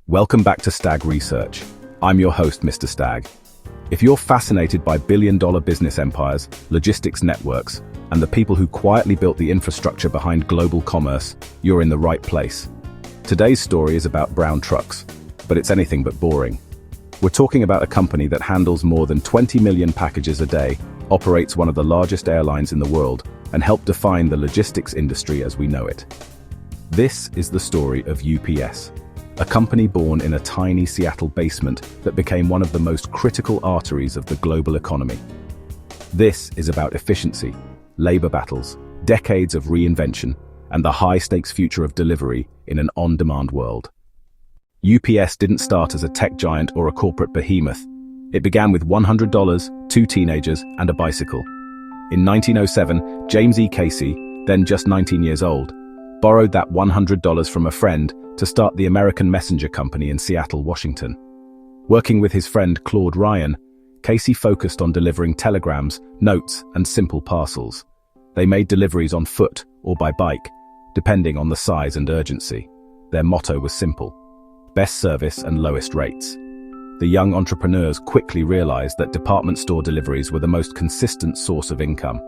Welcome back to Stag Research. I'm your host, Mr. Stag. If you're fascinated by billion-dollar business empires, logistics networks, and the people who quietly built the infrastructure behind global commerce, you're in the right place. Today's story is about brown trucks, but it's anything but boring. We're talking about a company that handles more than 20 million packages a day, operates one of the largest airlines in the world, and helped define the logistics industry as we know it. This is the story of UPS. A company born in a tiny Seattle basement that became one of the most critical arteries of the global economy. This is about efficiency, labor battles, decades of reinvention, and the high-stakes future of delivery in an on-demand world. UPS didn't start as a tech giant or a corporate behemoth. It began with $100, 2 teenagers, and a bicycle. In 1907, James E. Casey, then just 19 years old, borrowed that $100 from a friend to start the American Messenger Company in Seattle, Washington. Working with his friend Claude Ryan, Casey focused on delivering telegrams, notes, and simple parcels. They made deliveries on foot or by bike, depending on the size and urgency. Their motto was simple: best service and lowest rates. The young entrepreneurs quickly realized that department store deliveries were the most consistent source of income.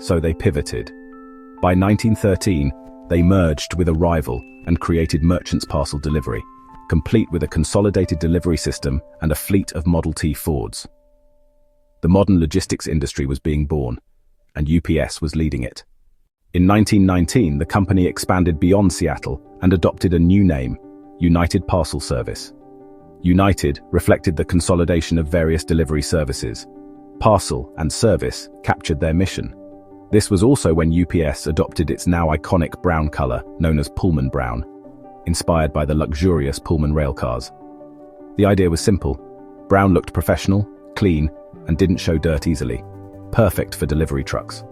So they pivoted. By 1913, they merged with a rival and created Merchants Parcel Delivery, complete with a consolidated delivery system and a fleet of Model T Fords. The modern logistics industry was being born, and UPS was leading it. In 1919, the company expanded beyond Seattle and adopted a new name, United Parcel Service. United reflected the consolidation of various delivery services. Parcel and service captured their mission. This was also when UPS adopted its now iconic brown color, known as Pullman Brown, inspired by the luxurious Pullman railcars. The idea was simple. Brown looked professional, clean, and didn't show dirt easily. Perfect for delivery trucks.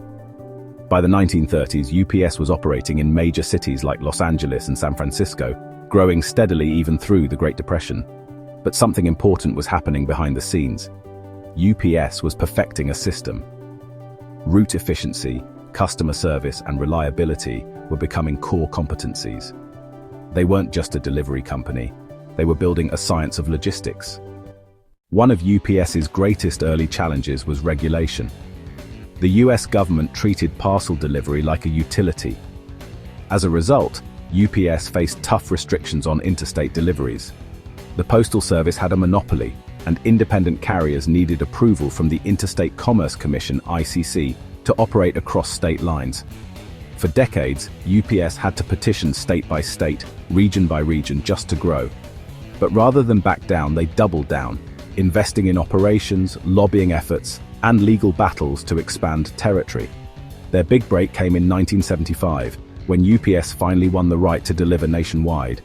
By the 1930s, UPS was operating in major cities like Los Angeles and San Francisco, growing steadily even through the Great Depression. But something important was happening behind the scenes. UPS was perfecting a system. Route efficiency, customer service, and reliability were becoming core competencies. They weren't just a delivery company, they were building a science of logistics. One of UPS's greatest early challenges was regulation. The US government treated parcel delivery like a utility. As a result, UPS faced tough restrictions on interstate deliveries. The Postal Service had a monopoly, and independent carriers needed approval from the Interstate Commerce Commission (ICC) to operate across state lines. For decades, UPS had to petition state by state, region by region just to grow. But rather than back down, they doubled down, investing in operations, lobbying efforts, and legal battles to expand territory. Their big break came in 1975, when UPS finally won the right to deliver nationwide.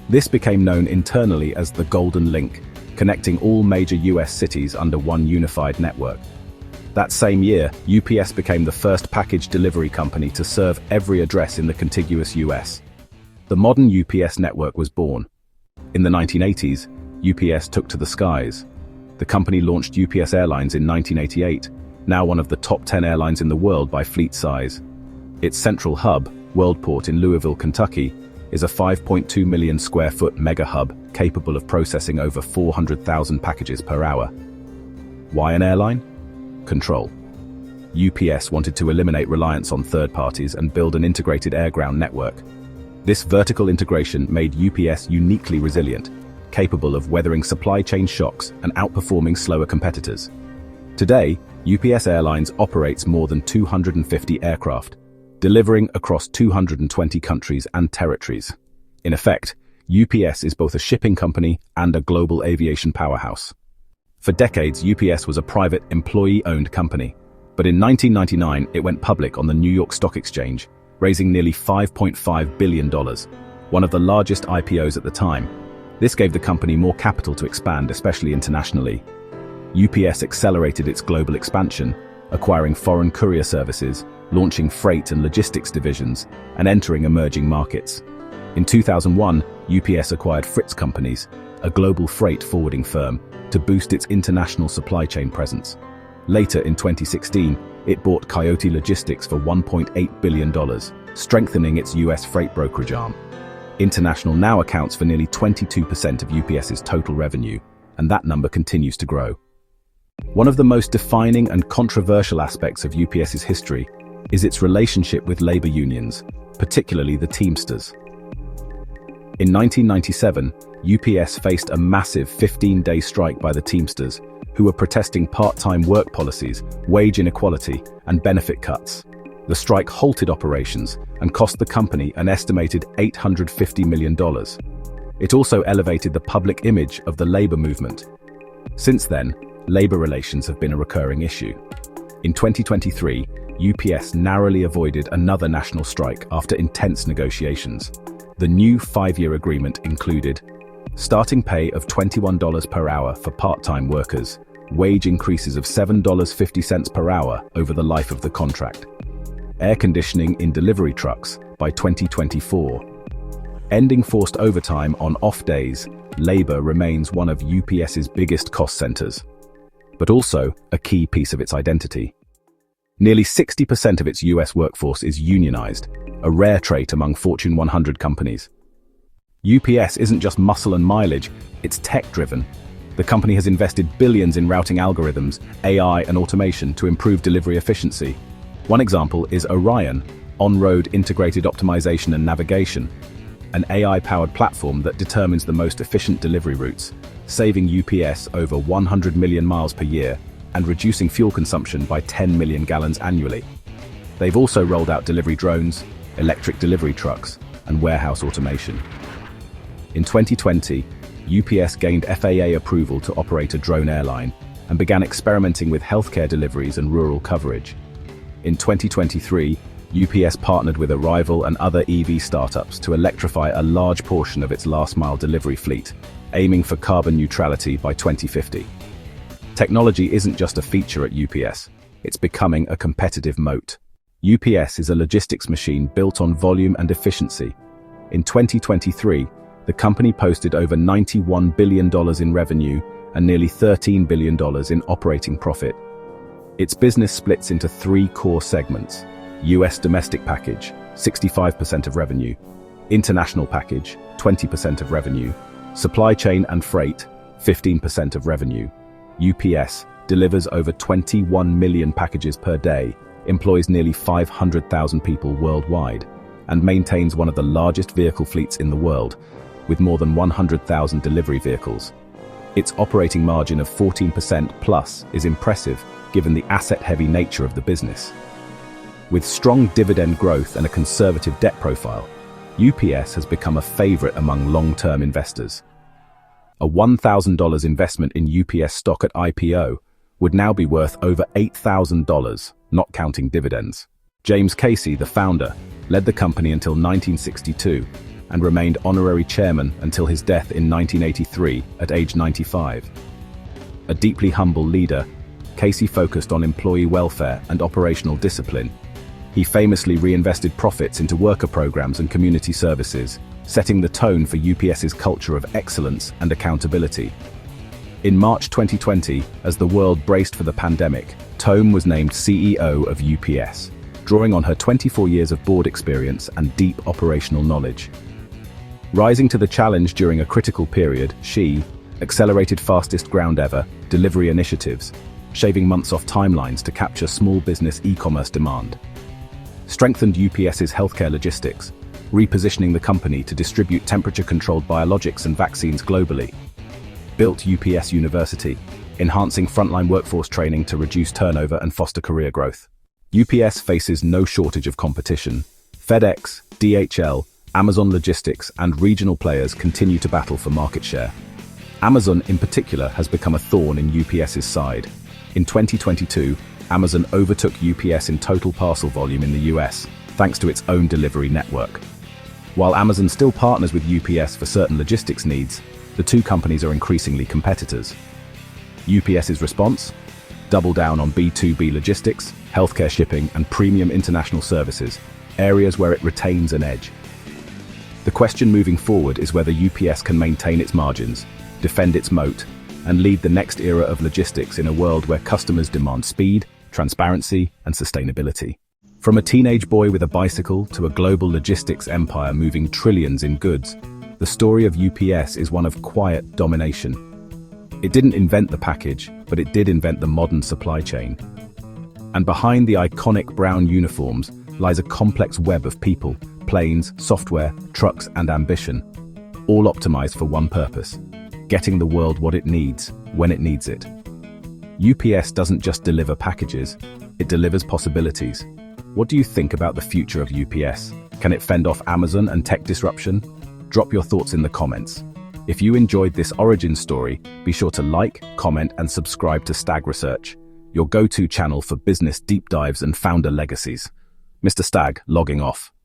This became known internally as the Golden Link, connecting all major US cities under one unified network. That same year, UPS became the first package delivery company to serve every address in the contiguous US. The modern UPS network was born. In the 1980s, UPS took to the skies. The company launched UPS Airlines in 1988, now one of the top 10 airlines in the world by fleet size. Its central hub, Worldport in Louisville, Kentucky, is a 5.2 million square foot mega hub capable of processing over 400,000 packages per hour. Why an airline? Control. UPS wanted to eliminate reliance on third parties and build an integrated air-ground network. This vertical integration made UPS uniquely resilient, capable of weathering supply chain shocks and outperforming slower competitors. Today, UPS Airlines operates more than 250 aircraft, delivering across 220 countries and territories. In effect, UPS is both a shipping company and a global aviation powerhouse. For decades, UPS was a private, employee-owned company, but in 1999 it went public on the New York Stock Exchange, raising nearly $5.5 billion, one of the largest IPOs at the time. This gave the company more capital to expand, especially internationally. UPS accelerated its global expansion, acquiring foreign courier services, launching freight and logistics divisions, and entering emerging markets. In 2001, UPS acquired Fritz Companies, a global freight forwarding firm, to boost its international supply chain presence. Later in 2016, it bought Coyote Logistics for $1.8 billion, strengthening its US freight brokerage arm. International now accounts for nearly 22% of UPS's total revenue, and that number continues to grow. One of the most defining and controversial aspects of UPS's history is its relationship with labor unions, particularly the Teamsters. In 1997, UPS faced a massive 15-day strike by the Teamsters, who were protesting part-time work policies, wage inequality, and benefit cuts. The strike halted operations and cost the company an estimated $850 million. It also elevated the public image of the labor movement. Since then, labor relations have been a recurring issue. In 2023, UPS narrowly avoided another national strike after intense negotiations. The new 5-year agreement included starting pay of $21 per hour for part-time workers, wage increases of $7.50 per hour over the life of the contract, air conditioning in delivery trucks by 2024, ending forced overtime on off days. Labor remains one of UPS's biggest cost centers, but also a key piece of its identity. Nearly 60% of its US workforce is unionized, a rare trait among Fortune 100 companies. UPS isn't just muscle and mileage, it's tech-driven. The company has invested billions in routing algorithms, AI, and automation to improve delivery efficiency. One example is ORION, On-Road Integrated Optimization and Navigation, an AI-powered platform that determines the most efficient delivery routes, saving UPS over 100 million miles per year and reducing fuel consumption by 10 million gallons annually. They've also rolled out delivery drones, electric delivery trucks, and warehouse automation. In 2020, UPS gained FAA approval to operate a drone airline and began experimenting with healthcare deliveries and rural coverage. In 2023, UPS partnered with Arrival and other EV startups to electrify a large portion of its last-mile delivery fleet, aiming for carbon neutrality by 2050. Technology isn't just a feature at UPS, it's becoming a competitive moat. UPS is a logistics machine built on volume and efficiency. In 2023, the company posted over $91 billion in revenue and nearly $13 billion in operating profit. Its business splits into 3 core segments: US domestic package, 65% of revenue; international package, 20% of revenue; supply chain and freight, 15% of revenue. UPS delivers over 21 million packages per day, employs nearly 500,000 people worldwide, and maintains one of the largest vehicle fleets in the world, with more than 100,000 delivery vehicles. Its operating margin of 14% plus is impressive given the asset-heavy nature of the business. With strong dividend growth and a conservative debt profile, UPS has become a favorite among long-term investors. A $1,000 investment in UPS stock at IPO would now be worth over $8,000, not counting dividends. James Casey, the founder, led the company until 1962 and remained honorary chairman until his death in 1983 at age 95. A deeply humble leader, Casey focused on employee welfare and operational discipline. He famously reinvested profits into worker programs and community services, setting the tone for UPS's culture of excellence and accountability. In March 2020, as the world braced for the pandemic, Tome was named CEO of UPS, drawing on her 24 years of board experience and deep operational knowledge. Rising to the challenge during a critical period, she accelerated fastest ground ever delivery initiatives, shaving months off timelines to capture small business e-commerce demand. Strengthened UPS's healthcare logistics, repositioning the company to distribute temperature-controlled biologics and vaccines globally. Built UPS University, enhancing frontline workforce training to reduce turnover and foster career growth. UPS faces no shortage of competition. FedEx, DHL, Amazon Logistics, and regional players continue to battle for market share. Amazon, in particular, has become a thorn in UPS's side. In 2022, Amazon overtook UPS in total parcel volume in the US, thanks to its own delivery network. While Amazon still partners with UPS for certain logistics needs, the two companies are increasingly competitors. UPS's response? Double down on B2B logistics, healthcare shipping, and premium international services, areas where it retains an edge. The question moving forward is whether UPS can maintain its margins, defend its moat, and lead the next era of logistics in a world where customers demand speed, transparency, and sustainability. From a teenage boy with a bicycle to a global logistics empire moving trillions in goods, the story of UPS is one of quiet domination. It didn't invent the package, but it did invent the modern supply chain. And behind the iconic brown uniforms lies a complex web of people, planes, software, trucks, and ambition, all optimized for one purpose: getting the world what it needs, when it needs it. UPS doesn't just deliver packages, it delivers possibilities. What do you think about the future of UPS? Can it fend off Amazon and tech disruption? Drop your thoughts in the comments. If you enjoyed this origin story, be sure to like, comment, and subscribe to Stag Research, your go-to channel for business deep dives and founder legacies. Mr. Stag, logging off.